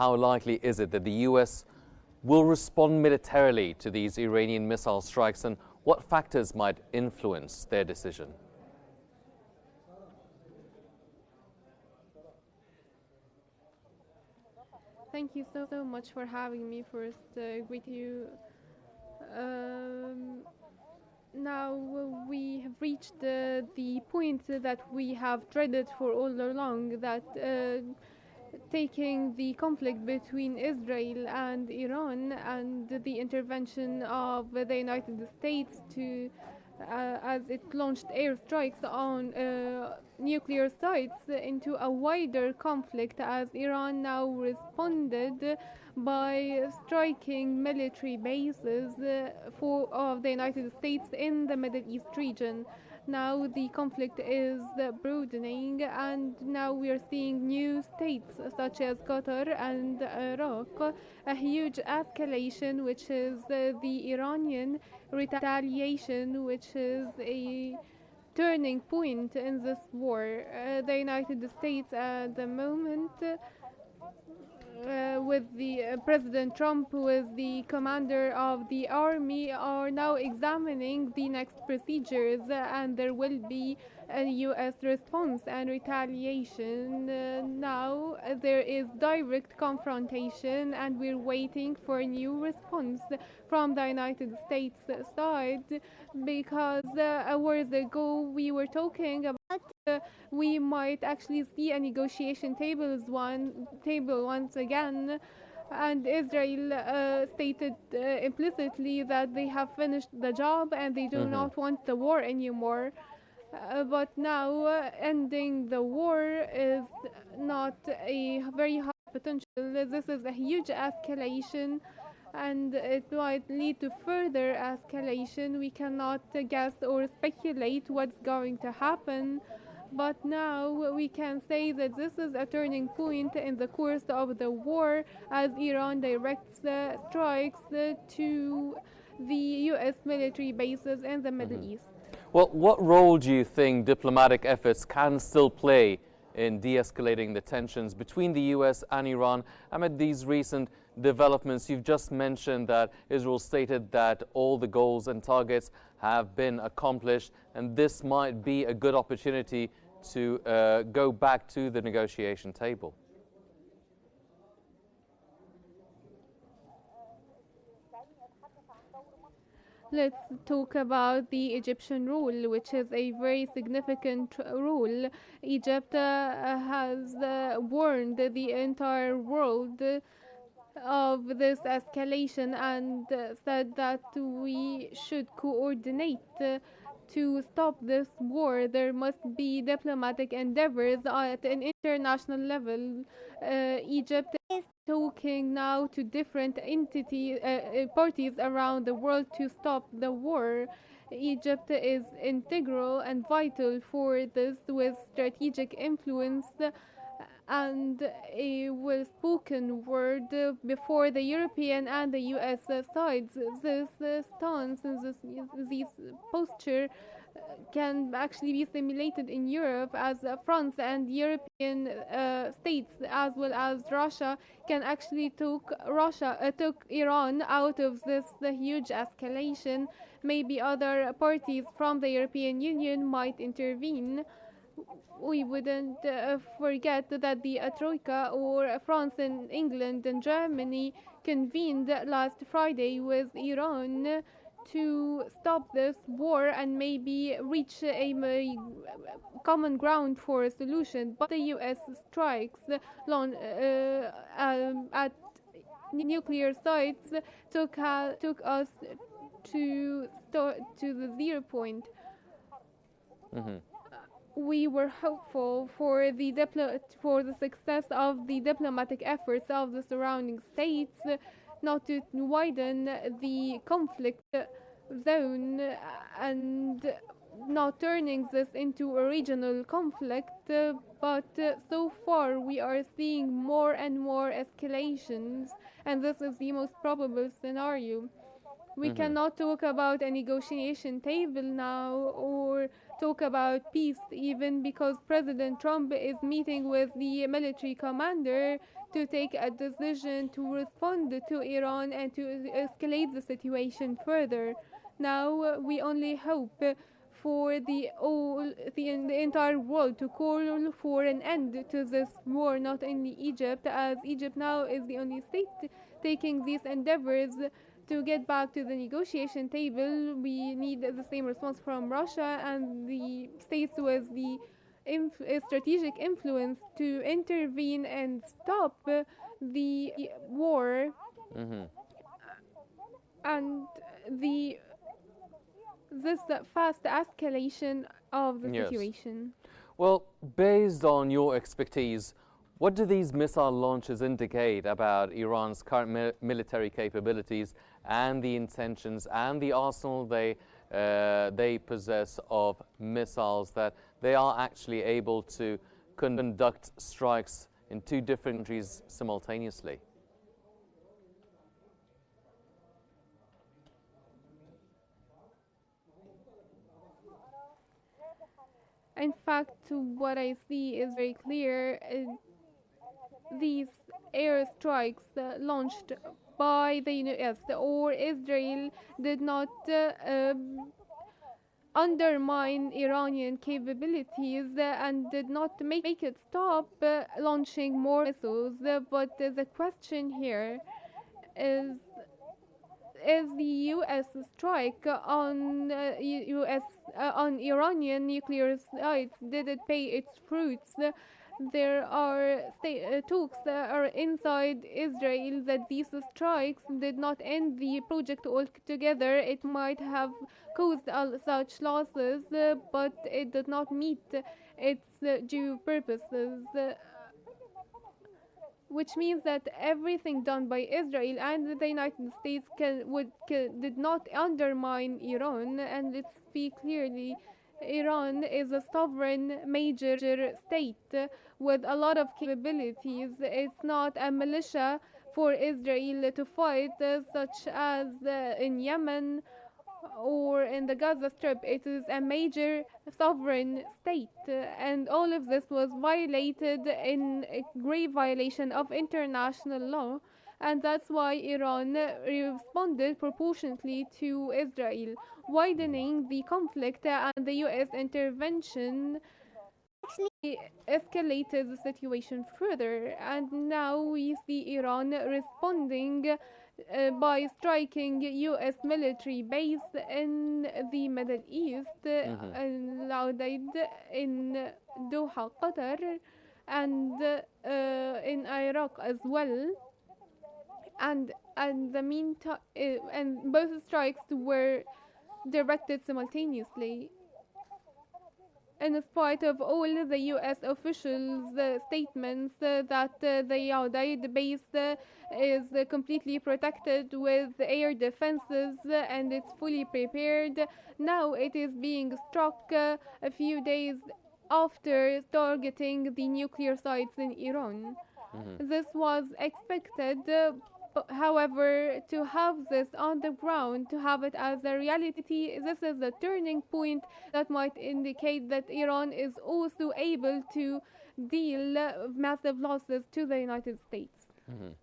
how likely is it that the US will respond militarily to these Iranian missile strikes, and what factors might influence their decision? Thank you so much for having me. First, greet you. Um, Now we have reached the point that we have dreaded for all along, that taking the conflict between Israel and Iran and the intervention of the United States to as it launched airstrikes on nuclear sites into a wider conflict, as Iran now responded by striking military bases of the United States in the Middle East region. Now the conflict is broadening, and now we are seeing new states such as Qatar and Iraq, a huge escalation, which is the Iranian retaliation, which is a turning point in this war. The United States at the moment, with the President Trump, who is the commander of the army, are now examining the next procedures, and there will be a US response and retaliation. Now there is direct confrontation, and we're waiting for a new response from the United States side, because hours ago we were talking about we might actually see a negotiation table once again, and Israel stated implicitly that they have finished the job and they do not want the war anymore. But now ending the war is not a very high potential. This is a huge escalation, and it might lead to further escalation. We cannot guess or speculate what's going to happen, but now we can say that this is a turning point in the course of the war, as Iran directs strikes to the US military bases in the Middle East. Well, what role do you think diplomatic efforts can still play in de-escalating the tensions between the US and Iran amid these recent developments? You've just mentioned that Israel stated that all the goals and targets have been accomplished, and this might be a good opportunity to go back to the negotiation table. Let's talk about the Egyptian role, which is a very significant role. Egypt has warned the entire world of this escalation, and said that we should coordinate to stop this war. There must be diplomatic endeavors at an international level. Egypt is talking now to different parties around the world to stop the war. Egypt is integral and vital for this, with strategic influence and a well-spoken word before the European and the US sides. This stance and this posture can actually be simulated in Europe, as France and European states, as well as Russia, can actually took Iran out of this the huge escalation. Maybe other parties from the European Union might intervene. We wouldn't forget that the Troika, or France and England and Germany, convened last Friday with Iran to stop this war and maybe reach a common ground for a solution. But the US strikes at nuclear sites took us to the 0 point. We were hopeful for the success of the diplomatic efforts of the surrounding states, not to widen the conflict zone and not turning this into a regional conflict, but so far we are seeing more and more escalations, and this is the most probable scenario. We cannot talk about a negotiation table now, or talk about peace, even because President Trump is meeting with the military commander to take a decision to respond to Iran and to escalate the situation further. Now we only hope for the entire world to call for an end to this war, not only Egypt, as Egypt now is the only state taking these endeavors to get back to the negotiation table. We need the same response from Russia and the states with the strategic influence to intervene and stop the war Hmm. and the this fast escalation of the Yes. situation. Well, based on your expertise, what do these missile launches indicate about Iran's current military capabilities and the intentions and the arsenal they possess of missiles, that they are actually able to conduct strikes in two different countries simultaneously? In fact, what I see is very clear. These airstrikes launched by the US or Israel did not undermine Iranian capabilities and did not make it stop launching more missiles. But the question here is the U.S. strike on on Iranian nuclear sites, did it pay its fruits? There are talks that are inside Israel that these strikes did not end the project altogether. It might have caused such losses, but it did not meet its due purposes. Which means that everything done by Israel and the United States did not undermine Iran. And let's speak clearly, Iran is a sovereign major state with a lot of capabilities. It's not a militia for Israel to fight, such as in Yemen or in the Gaza Strip. It is a major sovereign state, and all of this was violated in a grave violation of international law, and that's why Iran responded proportionately to Israel, widening the conflict, and the US intervention actually escalated the situation further. And now we see Iran responding by striking US military base in the Middle East, Hmm. in Laudaid, in Doha, Qatar, and in Iraq as well. And the meantime, and both strikes were directed simultaneously. In spite of all the US officials' statements that the Yaudaid base is completely protected with air defenses and it's fully prepared, now it is being struck a few days after targeting the nuclear sites in Iran. Hmm. This was expected, however, to have this on the ground, to have it as a reality, this is a turning point that might indicate that Iran is also able to deal massive losses to the United States. Hmm.